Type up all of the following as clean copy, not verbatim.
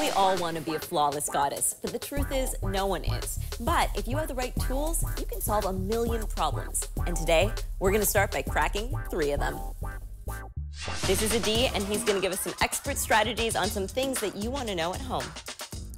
We all want to be a flawless goddess, but the truth is, no one is. But if you have the right tools, you can solve a million problems. And today, we're going to start by cracking 3 of them. This is Adi, and he's going to give us some expert strategies on some things that you want to know at home.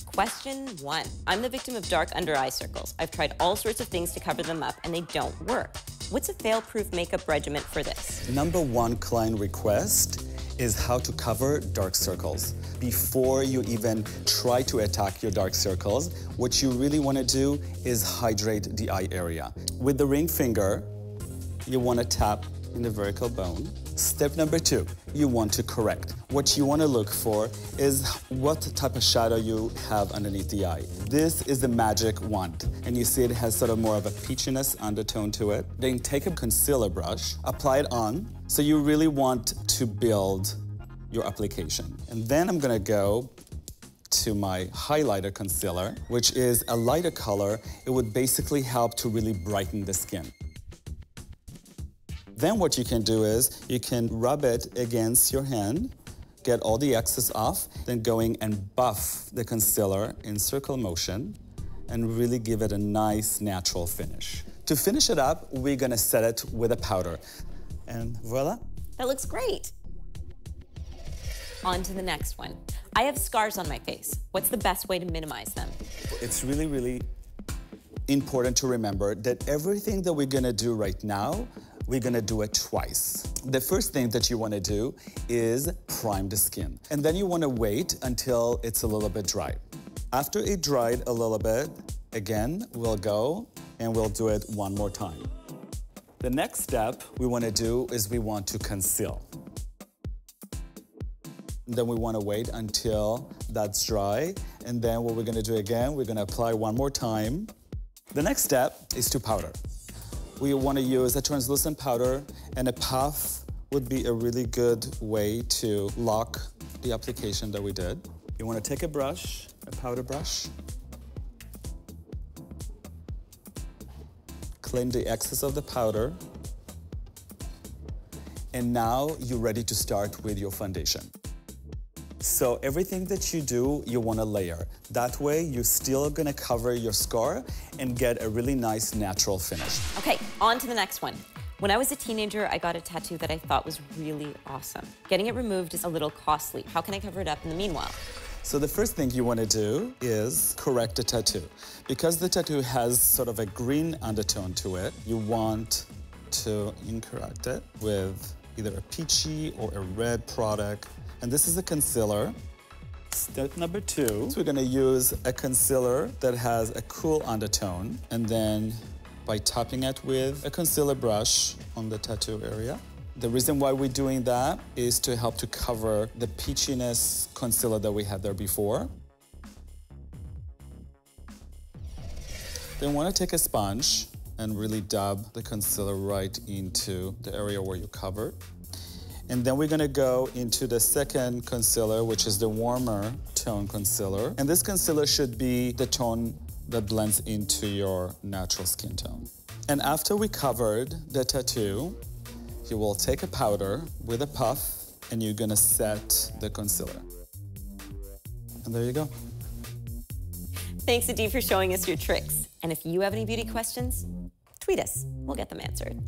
Question 1. I'm the victim of dark under eye circles. I've tried all sorts of things to cover them up, and they don't work. What's a fail-proof makeup regimen for this? Number 1 client request is how to cover dark circles. Before you even try to attack your dark circles, what you really want to do is hydrate the eye area. With the ring finger, you want to tap in the vertical bone. Step number 2, you want to correct. What you want to look for is what type of shadow you have underneath the eye. This is the magic wand, and you see it has sort of more of a peachiness undertone to it. Then take a concealer brush, apply it on. So you really want to build your application. And then I'm gonna go to my highlighter concealer, which is a lighter color. It would basically help to really brighten the skin. Then what you can do is you can rub it against your hand, get all the excess off, then going and buff the concealer in circle motion and really give it a nice natural finish. To finish it up, we're gonna set it with a powder. And voila. That looks great. On to the next one. I have scars on my face. What's the best way to minimize them? It's really, really important to remember that everything that we're gonna do right now, we're gonna do it twice. The first thing that you wanna do is prime the skin. And then you wanna wait until it's a little bit dry. After it dried a little bit, again, we'll go and we'll do it one more time. The next step we want to do is we want to conceal. Then we want to wait until that's dry. And then what we're going to do again, we're going to apply one more time. The next step is to powder. We want to use a translucent powder, and a puff would be a really good way to lock the application that we did. You want to take a brush, a powder brush, clean the excess of the powder, and now you're ready to start with your foundation. So everything that you do, you want to layer. That way, you're still gonna cover your scar and get a really nice natural finish. Okay, on to the next one. When I was a teenager, I got a tattoo that I thought was really awesome. Getting it removed is a little costly. How can I cover it up in the meanwhile? So the first thing you want to do is correct the tattoo. Because the tattoo has sort of a green undertone to it, you want to incorrect it with either a peachy or a red product. And this is a concealer. Step number 2, so we're going to use a concealer that has a cool undertone. And then by tapping it with a concealer brush on the tattoo area. The reason why we're doing that is to help to cover the peachiness concealer that we had there before. Then want to take a sponge and really dab the concealer right into the area where you covered. And then we're gonna go into the second concealer, which is the warmer tone concealer. And this concealer should be the tone that blends into your natural skin tone. And after we covered the tattoo, you will take a powder with a puff and you're gonna set the concealer. And there you go. Thanks, Adi, for showing us your tricks. And if you have any beauty questions, tweet us. We'll get them answered.